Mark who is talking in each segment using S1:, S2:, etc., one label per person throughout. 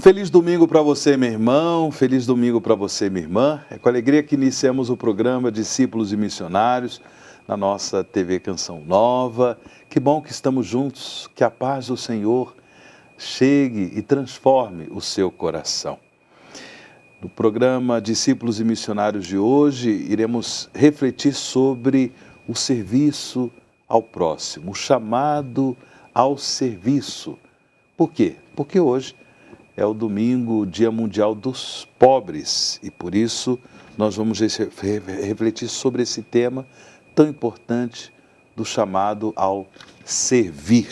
S1: Feliz domingo para você, meu irmão. Feliz domingo para você, minha irmã. É com alegria que iniciamos o programa Discípulos e Missionários na nossa TV Canção Nova. Que bom que estamos juntos. Que a paz do Senhor chegue e transforme o seu coração. No programa Discípulos e Missionários de hoje, iremos refletir sobre o serviço ao próximo, o chamado ao serviço. Por quê? Porque hoje é o domingo, Dia Mundial dos Pobres, e por isso nós vamos refletir sobre esse tema tão importante do chamado ao servir.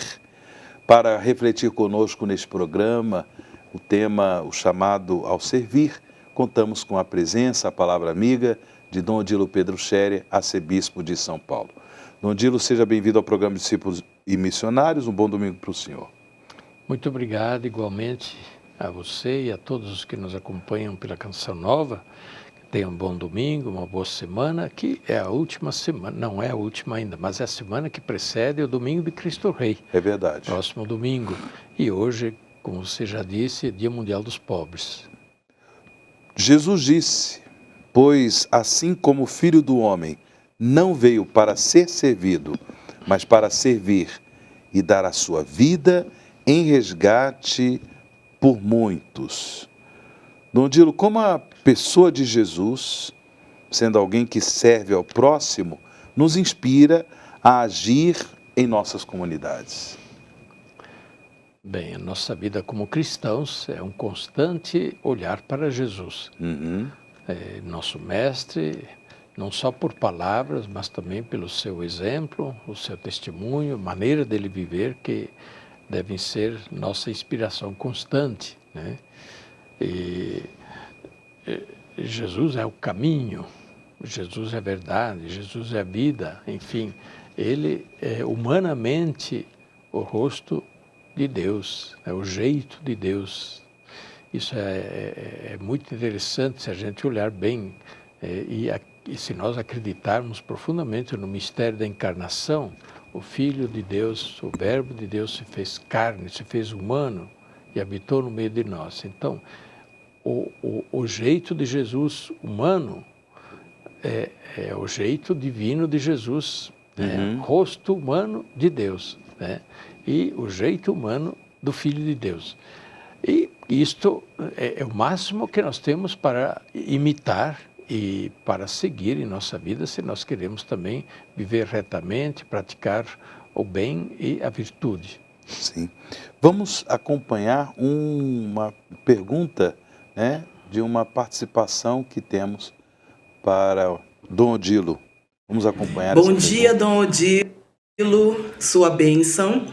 S1: Para refletir conosco neste programa, o chamado ao servir, contamos com a presença, a palavra amiga de Dom Odilo Pedro Scherer, arcebispo de São Paulo. Dom Odilo, seja bem-vindo ao programa Discípulos e Missionários. Um bom domingo para o senhor.
S2: Muito obrigado, igualmente, a você e a todos os que nos acompanham pela Canção Nova. Tenham um bom domingo, uma boa semana, que é a última semana, não é a última ainda, mas é a semana que precede o domingo de Cristo Rei.
S1: É verdade.
S2: Próximo domingo. E hoje, como você já disse, é Dia Mundial dos Pobres.
S1: Jesus disse, pois assim como o Filho do Homem não veio para ser servido, mas para servir e dar a sua vida em resgate por muitos. Dom Odilo, como a pessoa de Jesus, sendo alguém que serve ao próximo, nos inspira a agir em nossas comunidades?
S2: Bem, a nossa vida como cristãos é um constante olhar para Jesus. É nosso mestre, não só por palavras, mas também pelo seu exemplo, o seu testemunho, a maneira dele viver, que devem ser nossa inspiração constante, né? E Jesus é o caminho, Jesus é a verdade, Jesus é a vida, enfim, ele é humanamente o rosto de Deus, é o jeito de Deus. Isso é muito interessante se a gente olhar bem e se nós acreditarmos profundamente no mistério da encarnação. O Filho de Deus, o Verbo de Deus se fez carne, se fez humano e habitou no meio de nós. Então, o jeito de Jesus humano é o jeito divino de Jesus, né? Rosto humano de Deus, né? E o jeito humano do Filho de Deus. E isto é o máximo que nós temos para imitar e para seguir em nossa vida, se nós queremos também viver retamente, praticar o bem e a virtude.
S1: Sim. Vamos acompanhar uma pergunta, né, de uma participação que temos para Dom Odilo. Vamos acompanhar essa pergunta.
S3: Bom dia, Dom Odilo, sua bênção.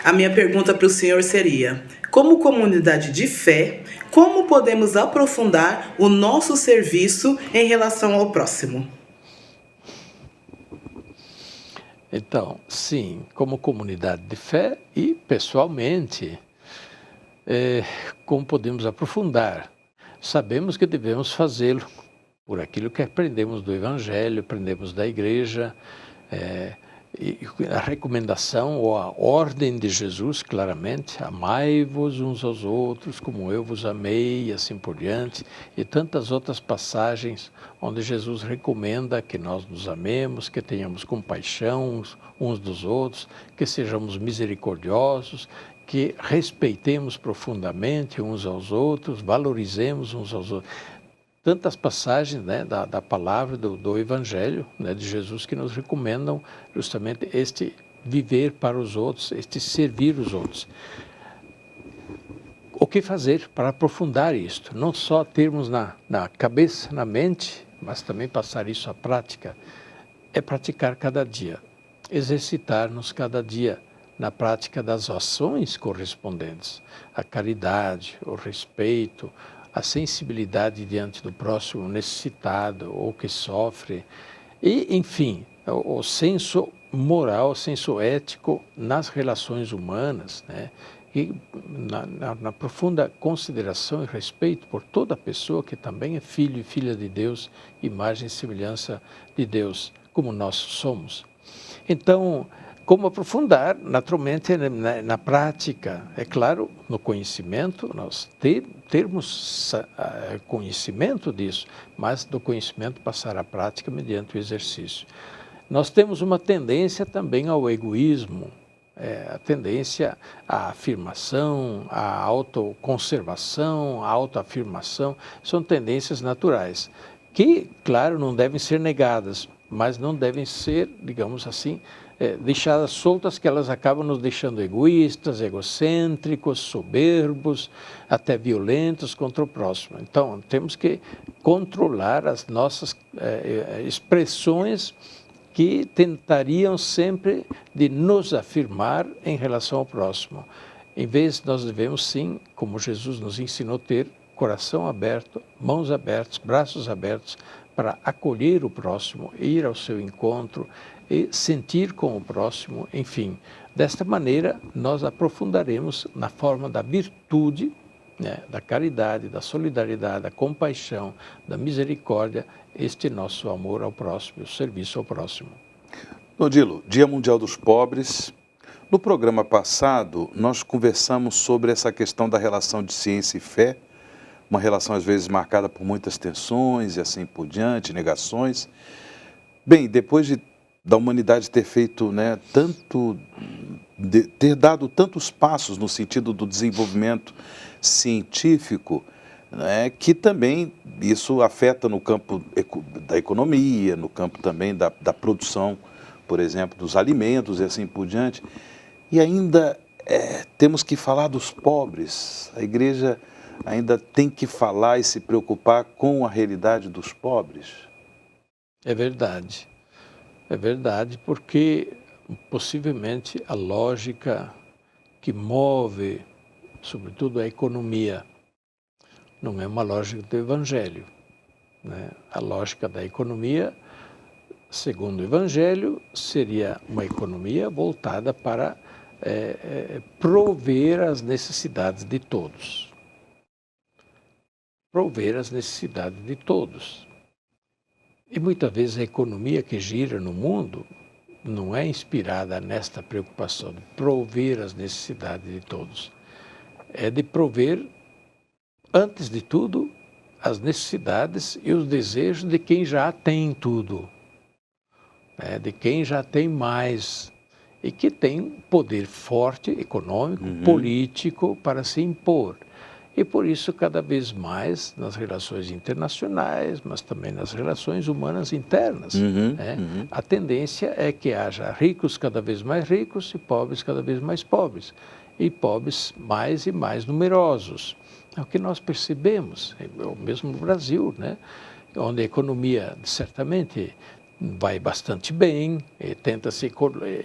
S3: A minha pergunta para o senhor seria: como comunidade de fé, como podemos aprofundar o nosso serviço em relação ao próximo?
S2: Então, sim, como comunidade de fé e pessoalmente, como podemos aprofundar? Sabemos que devemos fazê-lo por aquilo que aprendemos do Evangelho, aprendemos da Igreja, e a recomendação ou a ordem de Jesus, claramente, amai-vos uns aos outros como eu vos amei e assim por diante, e tantas outras passagens onde Jesus recomenda que nós nos amemos, que tenhamos compaixão uns dos outros, que sejamos misericordiosos, que respeitemos profundamente uns aos outros, valorizemos uns aos outros. Tantas passagens, né, da palavra do Evangelho, né, de Jesus, que nos recomendam justamente este viver para os outros, este servir os outros. O que fazer para aprofundar isto? Não só termos na cabeça, na mente, mas também passar isso à prática. É praticar cada dia, exercitar-nos cada dia na prática das ações correspondentes, a caridade, o respeito, a sensibilidade diante do próximo necessitado ou que sofre, e, enfim, o senso moral, o senso ético nas relações humanas, né? E na profunda consideração e respeito por toda pessoa que também é filho e filha de Deus, imagem e semelhança de Deus, como nós somos. Então, como aprofundar, naturalmente, na prática. É claro, no conhecimento, nós termos conhecimento disso, mas do conhecimento passar à prática mediante o exercício. Nós temos uma tendência também ao egoísmo, a tendência à afirmação, à autoconservação, à autoafirmação, são tendências naturais, que, claro, não devem ser negadas, mas não devem ser, digamos assim, deixadas soltas, que elas acabam nos deixando egoístas, egocêntricos, soberbos, até violentos contra o próximo. Então, temos que controlar as nossas expressões que tentariam sempre de nos afirmar em relação ao próximo. Em vez, nós devemos sim, como Jesus nos ensinou, ter coração aberto, mãos abertas, braços abertos, para acolher o próximo, ir ao seu encontro e sentir com o próximo, enfim. Desta maneira, nós aprofundaremos na forma da virtude, né, da caridade, da solidariedade, da compaixão, da misericórdia, este nosso amor ao próximo, o serviço ao próximo.
S1: Odilo, Dia Mundial dos Pobres. No programa passado, nós conversamos sobre essa questão da relação de ciência e fé, uma relação às vezes marcada por muitas tensões e assim por diante, negações. Bem, depois da humanidade ter feito, né, ter dado tantos passos no sentido do desenvolvimento científico, né, que também isso afeta no campo da economia, no campo também da produção, por exemplo, dos alimentos e assim por diante. E ainda temos que falar dos pobres. A igreja ainda tem que falar e se preocupar com a realidade dos pobres.
S2: É verdade, porque possivelmente a lógica que move, sobretudo a economia, não é uma lógica do Evangelho, né? A lógica da economia, segundo o Evangelho, seria uma economia voltada para prover as necessidades de todos. Prover as necessidades de todos. E muitas vezes a economia que gira no mundo não é inspirada nesta preocupação de prover as necessidades de todos. É de prover, antes de tudo, as necessidades e os desejos de quem já tem tudo, né? De quem já tem mais e que tem poder forte, econômico, político, para se impor. E por isso, cada vez mais, nas relações internacionais, mas também nas relações humanas internas, a tendência é que haja ricos cada vez mais ricos e pobres cada vez mais pobres. E pobres mais e mais numerosos. É o que nós percebemos, mesmo no Brasil, né? Onde a economia, certamente, vai bastante bem, tenta se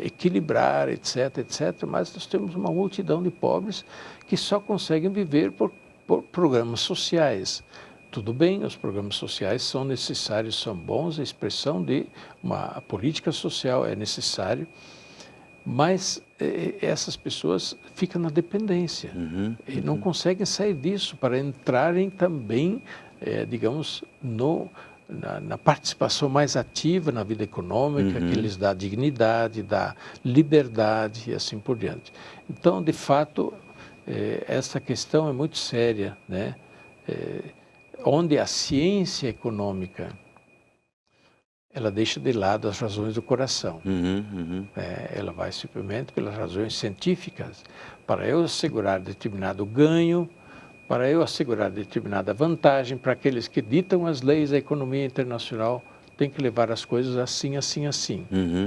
S2: equilibrar, etc., mas nós temos uma multidão de pobres que só conseguem viver por programas sociais. Tudo bem, os programas sociais são necessários, são bons, a expressão de uma política social é necessário, mas essas pessoas ficam na dependência e não conseguem sair disso para entrarem também, digamos, na participação mais ativa na vida econômica, que lhes dá dignidade, dá liberdade e assim por diante. Então, de fato, essa questão é muito séria, né? Onde a ciência econômica ela deixa de lado as razões do coração. Ela vai simplesmente pelas razões científicas, para eu assegurar determinado ganho, para eu assegurar determinada vantagem, para aqueles que ditam as leis da economia internacional, tem que levar as coisas assim, assim, assim.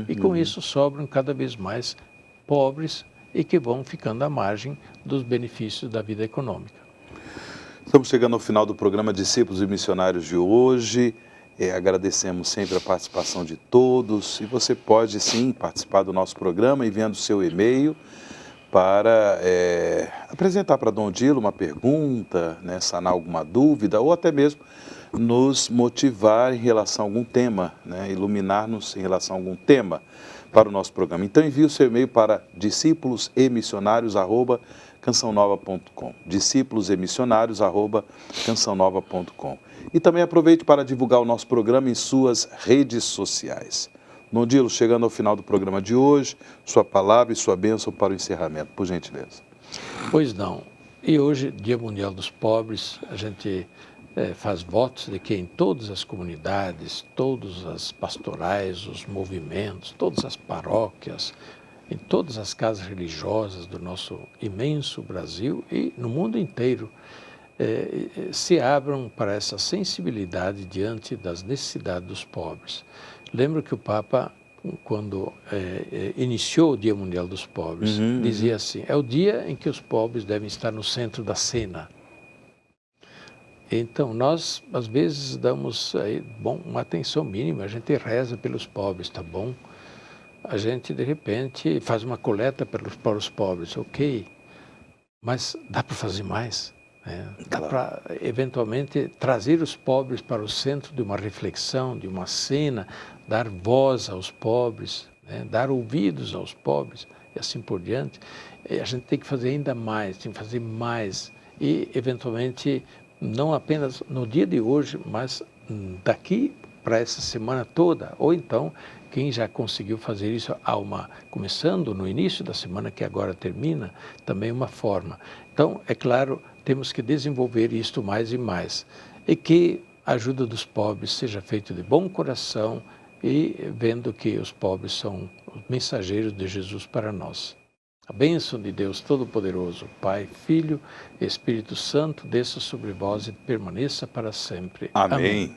S2: E com isso sobram cada vez mais pobres e que vão ficando à margem dos benefícios da vida econômica.
S1: Estamos chegando ao final do programa Discípulos e Missionários de hoje. Agradecemos sempre a participação de todos. E você pode, sim, participar do nosso programa enviando seu e-mail para apresentar para Dom Odilo uma pergunta, né, sanar alguma dúvida ou até mesmo nos motivar em relação a algum tema, né, iluminar-nos em relação a algum tema para o nosso programa. Então envie o seu e-mail para discípulosemissionários@cançãonova.com, discípulosemissionários@cançãonova.com. E também aproveite para divulgar o nosso programa em suas redes sociais. Nondilo, chegando ao final do programa de hoje, sua palavra e sua bênção para o encerramento, por gentileza.
S2: Pois não. E hoje, Dia Mundial dos Pobres, a gente faz votos de que em todas as comunidades, todas as pastorais, os movimentos, todas as paróquias, em todas as casas religiosas do nosso imenso Brasil e no mundo inteiro, se abram para essa sensibilidade diante das necessidades dos pobres. Lembro que o Papa, quando iniciou o Dia Mundial dos Pobres, dizia assim, é o dia em que os pobres devem estar no centro da cena. Então, nós, às vezes, damos uma atenção mínima, a gente reza pelos pobres, tá bom? A gente, de repente, faz uma coleta para os pobres, ok, mas dá para fazer mais? Dá para, eventualmente, trazer os pobres para o centro de uma reflexão, de uma cena, dar voz aos pobres, dar ouvidos aos pobres e assim por diante. A gente tem que fazer ainda mais, tem que fazer mais e, eventualmente, não apenas no dia de hoje, mas daqui para essa semana toda, ou então quem já conseguiu fazer isso começando no início da semana que agora termina, também uma forma. Então, é claro, temos que desenvolver isto mais e mais. E que a ajuda dos pobres seja feita de bom coração e vendo que os pobres são os mensageiros de Jesus para nós. A bênção de Deus Todo-Poderoso, Pai, Filho e Espírito Santo, desça sobre vós e permaneça para sempre.
S1: Amém.